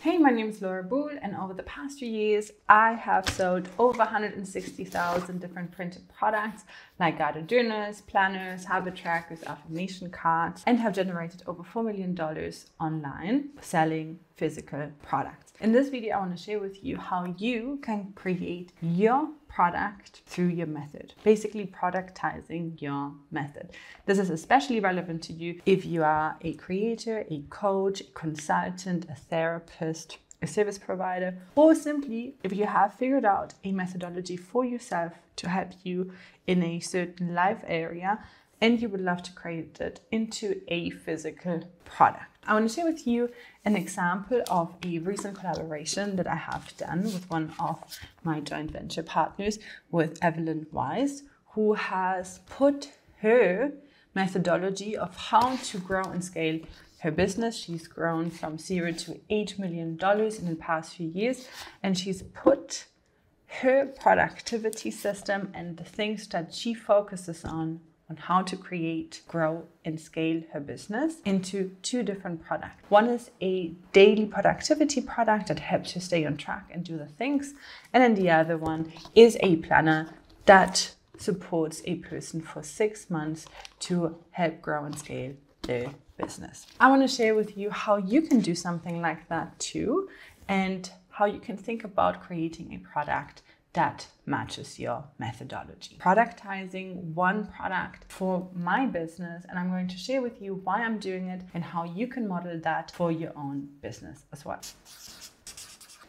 Hey, my name is Laura Buhl, and over the past few years, I have sold over 160,000 different printed products like guided journals, planners, habit trackers, affirmation cards, and have generated over $4 million online selling physical products. In this video, I want to share with you how you can create your product through your method, basically productizing your method. This is especially relevant to you if you are a creator, a coach, a consultant, a therapist, a service provider, or simply if you have figured out a methodology for yourself to help you in a certain life area and you would love to create it into a physical product. I want to share with you an example of a recent collaboration that I have done with one of my joint venture partners, with Evelyn Wise, who has put her methodology of how to grow and scale her business. She's grown from $0 to $8 million in the past few years, and she's put her productivity system and the things that she focuses on how to create, grow, and scale her business into two different products. One is a daily productivity product that helps you stay on track and do the things. And then the other one is a planner that supports a person for 6 months to help grow and scale their business. I want to share with you how you can do something like that too, and how you can think about creating a product that matches your methodology. Productizing one product for my business, and I'm going to share with you why I'm doing it and how you can model that for your own business as well.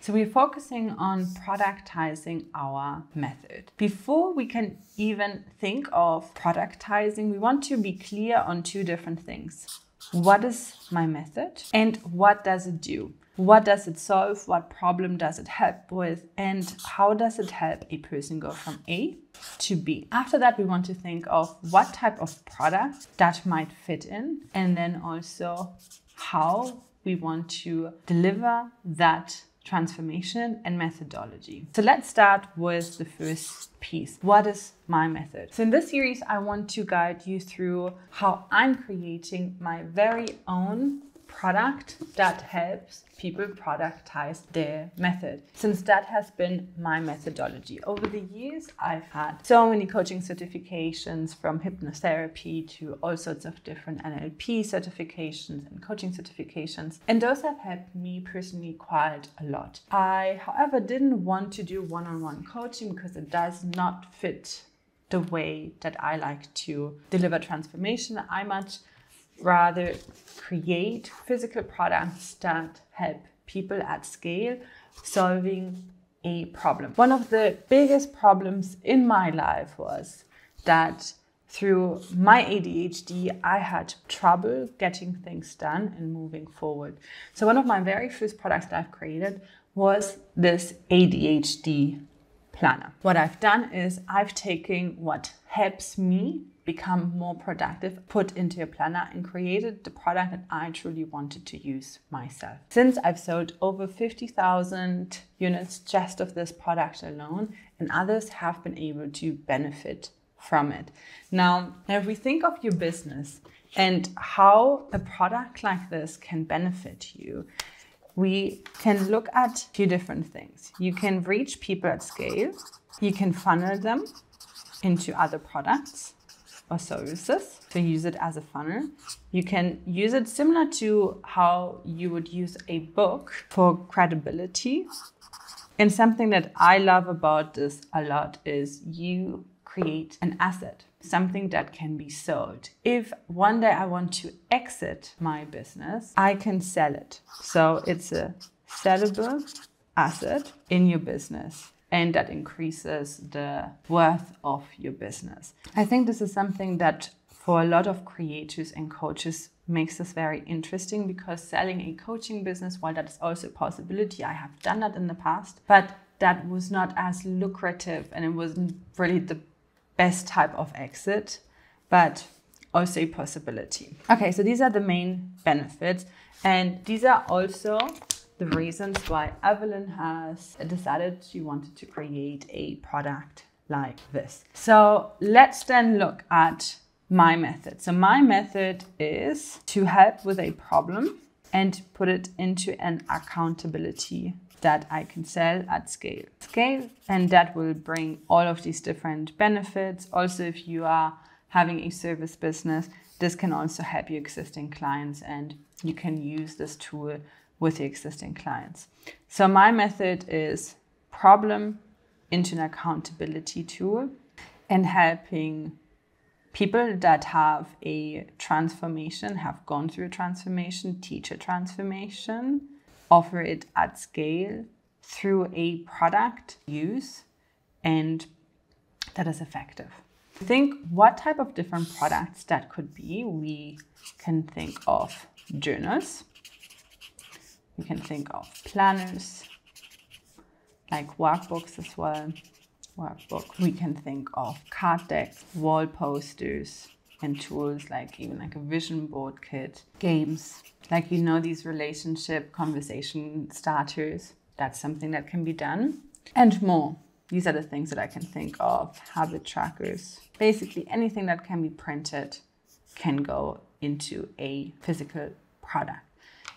So we're focusing on productizing our method. Before we can even think of productizing, we want to be clear on two different things. What is my method and what does it do? What does it solve? What problem does it help with? And how does it help a person go from A to B? After that, we want to think of what type of product that might fit in, and then also how we want to deliver that transformation and methodology. So let's start with the first piece. What is my method? So in this series, I want to guide you through how I'm creating my very own product that helps people productize their method, since that has been my methodology. Over the years, I've had so many coaching certifications, from hypnotherapy to all sorts of different NLP certifications and coaching certifications, and those have helped me personally quite a lot. I, however, didn't want to do one-on-one coaching because it does not fit the way that I like to deliver transformation. I much rather create physical products that help people at scale solving a problem. One of the biggest problems in my life was that through my ADHD, I had trouble getting things done and moving forward. So one of my very first products that I've created was this ADHD planner. What I've done is I've taken what helps me become more productive, put into a planner, and created the product that I truly wanted to use myself. Since I've sold over 50,000 units just of this product alone, and others have been able to benefit from it. Now, if we think of your business and how a product like this can benefit you, we can look at two different things. You can reach people at scale, you can funnel them into other products or services to use it as a funnel. You can use it similar to how you would use a book for credibility. And something that I love about this a lot is you create an asset, something that can be sold. If one day I want to exit my business, I can sell it. So it's a sellable asset in your business, and that increases the worth of your business. I think this is something that for a lot of creators and coaches makes this very interesting, because selling a coaching business, while that is also a possibility, I have done that in the past, but that was not as lucrative and it wasn't really the best type of exit, but also a possibility. Okay, so these are the main benefits, and these are also the reasons why Evelyn has decided she wanted to create a product like this. So let's then look at my method. So my method is to help with a problem and put it into an accountability that I can sell at scale. And that will bring all of these different benefits. Also, if you are having a service business, this can also help your existing clients, and you can use this tool with the existing clients. So my method is problem into an accountability tool, and helping people that have a transformation, have gone through a transformation, teach a transformation, offer it at scale through a product use, and that is effective. Think what type of different products that could be. We can think of journals. We can think of planners, like workbooks as well. We can think of card decks, wall posters, and tools like even like a vision board kit, games, like, you know, these relationship conversation starters. That's something that can be done, and more. These are the things that I can think of. Habit trackers, basically anything that can be printed can go into a physical product.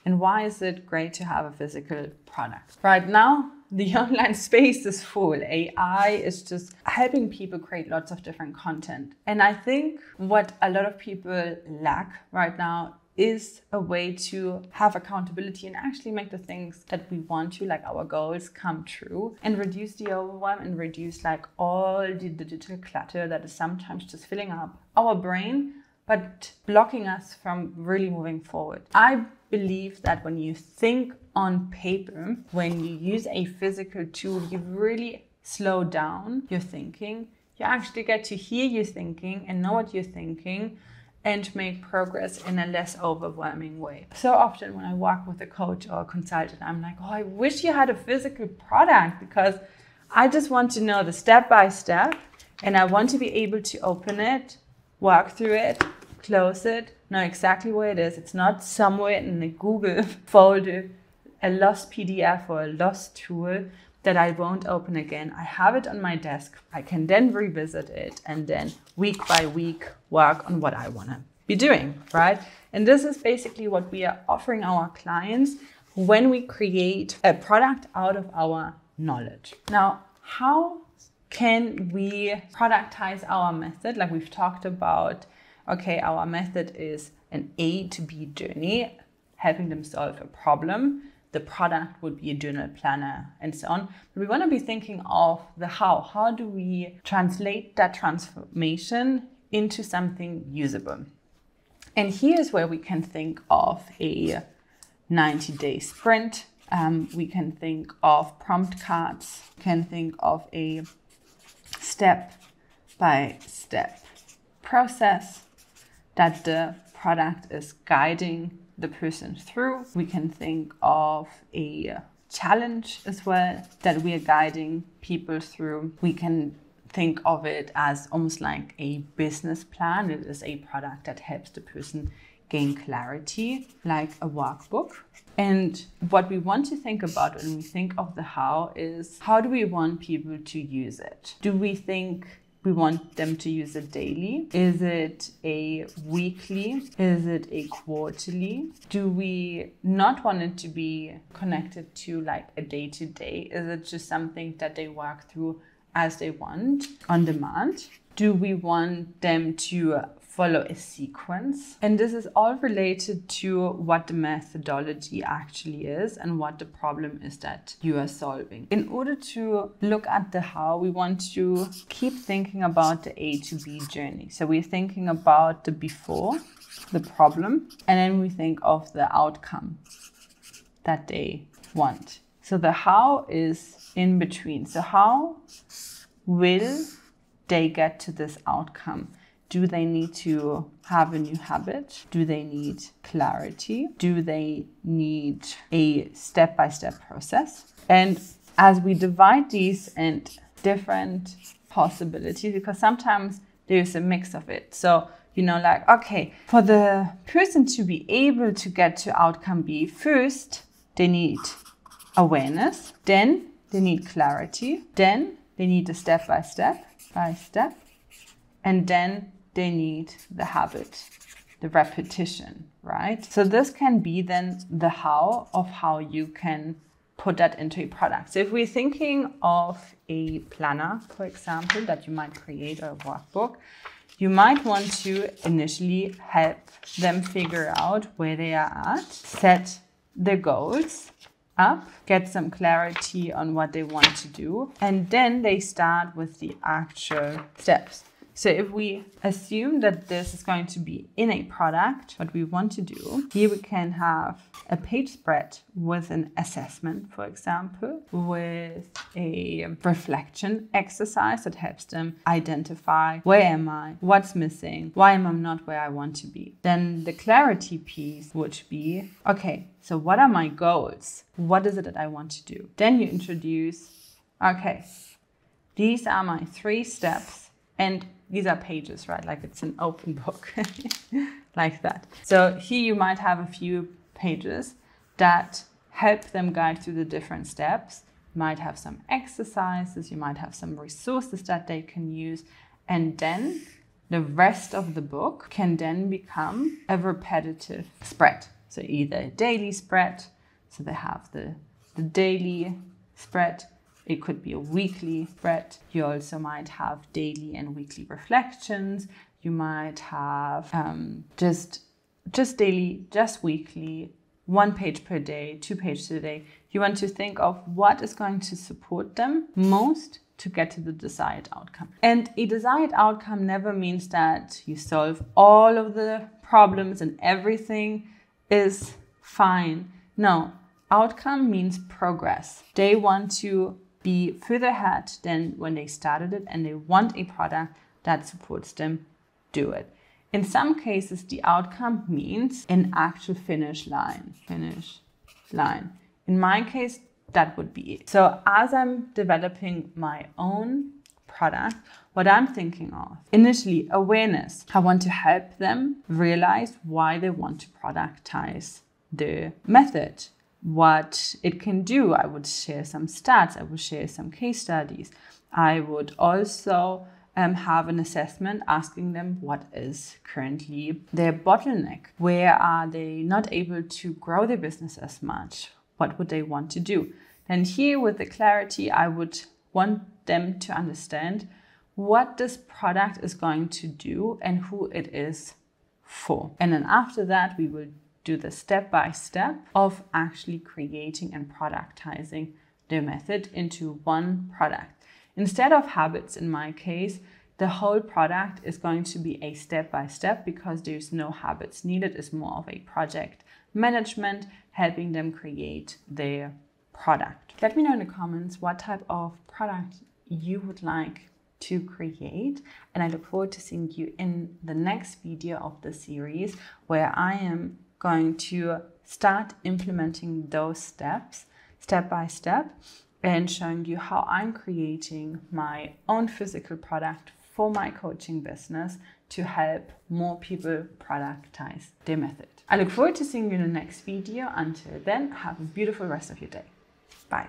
And why is it great to have a physical product? Right now, the online space is full. AI is just helping people create lots of different content. And I think what a lot of people lack right now is a way to have accountability and actually make the things that we want to, like our goals, come true, and reduce the overwhelm and reduce like all the digital clutter that is sometimes just filling up our brain, but blocking us from really moving forward. I believe that when you think on paper, when you use a physical tool, you really slow down your thinking. You actually get to hear your thinking and know what you're thinking, and make progress in a less overwhelming way. So often when I work with a coach or a consultant, I'm like, oh, I wish you had a physical product, because I just want to know the step by step, and I want to be able to open it, work through it, close it, know exactly where it is. It's not somewhere in a Google folder, a lost PDF or a lost tool that I won't open again. I have it on my desk. I can then revisit it, and then week by week work on what I want to be doing, right? And this is basically what we are offering our clients when we create a product out of our knowledge. Now, how can we productize our method? Like we've talked about, okay, our method is an A to B journey, helping them solve a problem. The product would be a journal planner and so on. But we want to be thinking of the how. How do we translate that transformation into something usable? And here's where we can think of a 90-day sprint. We can think of prompt cards. We can think of a step-by-step process that the product is guiding the person through. We can think of a challenge as well that we are guiding people through. We can think of it as almost like a business plan. It is a product that helps the person gain clarity, like a workbook. And what we want to think about when we think of the how is, how do we want people to use it? Do we think we want them to use it daily? Is it a weekly? Is it a quarterly? Do we not want it to be connected to like a day-to-day? Is it just something that they work through as they want on demand? Do we want them to follow a sequence? And this is all related to what the methodology actually is and what the problem is that you are solving. In order to look at the how, we want to keep thinking about the A to B journey. So we're thinking about the before, the problem, and then we think of the outcome that they want. So the how is in between. So how will they get to this outcome? Do they need to have a new habit? Do they need clarity? Do they need a step-by-step process? And as we divide these and different possibilities, because sometimes there's a mix of it. So, you know, like, okay, for the person to be able to get to outcome B, first, they need awareness, then they need clarity, then they need a step-by-step, and then they need the habit, the repetition, right? So this can be then the how of how you can put that into a product. So if we're thinking of a planner, for example, that you might create, or a workbook, you might want to initially help them figure out where they are at, set their goals up, get some clarity on what they want to do, and then they start with the actual steps. So if we assume that this is going to be in a product, what we want to do, here we can have a page spread with an assessment, for example, with a reflection exercise that helps them identify, where am I, what's missing, why am I not where I want to be. Then the clarity piece would be, okay, so what are my goals? What is it that I want to do? Then you introduce, okay, these are my 3 steps, and these are pages, right? Like it's an open book, like that. So here you might have a few pages that help them guide through the different steps. You might have some exercises, you might have some resources that they can use. And then the rest of the book can then become a repetitive spread. So either a daily spread, so they have the daily spread. It could be a weekly spread. You also might have daily and weekly reflections. You might have just daily, just weekly, 1 page per day, 2 pages a day. You want to think of what is going to support them most to get to the desired outcome. And a desired outcome never means that you solve all of the problems and everything is fine. No, outcome means progress. They want to be further ahead than when they started it, and they want a product that supports them do it. In some cases, the outcome means an actual finish line. In my case, that would be it. So as I'm developing my own product, what I'm thinking of, initially awareness. I want to help them realize why they want to productize the method, what it can do. I would share some stats. I would share some case studies. I would also have an assessment asking them what is currently their bottleneck. Where are they not able to grow their business as much? What would they want to do? And here with the clarity, I would want them to understand what this product is going to do and who it is for. And then after that, we will do the step-by-step of actually creating and productizing their method into one product. Instead of habits, in my case, the whole product is going to be a step-by-step because there's no habits needed. It's more of a project management, helping them create their product. Let me know in the comments what type of product you would like to create, and I look forward to seeing you in the next video of the series, where I am going to start implementing those steps step by step and showing you how I'm creating my own physical product for my coaching business to help more people productize their method. I look forward to seeing you in the next video. Until then, have a beautiful rest of your day. Bye.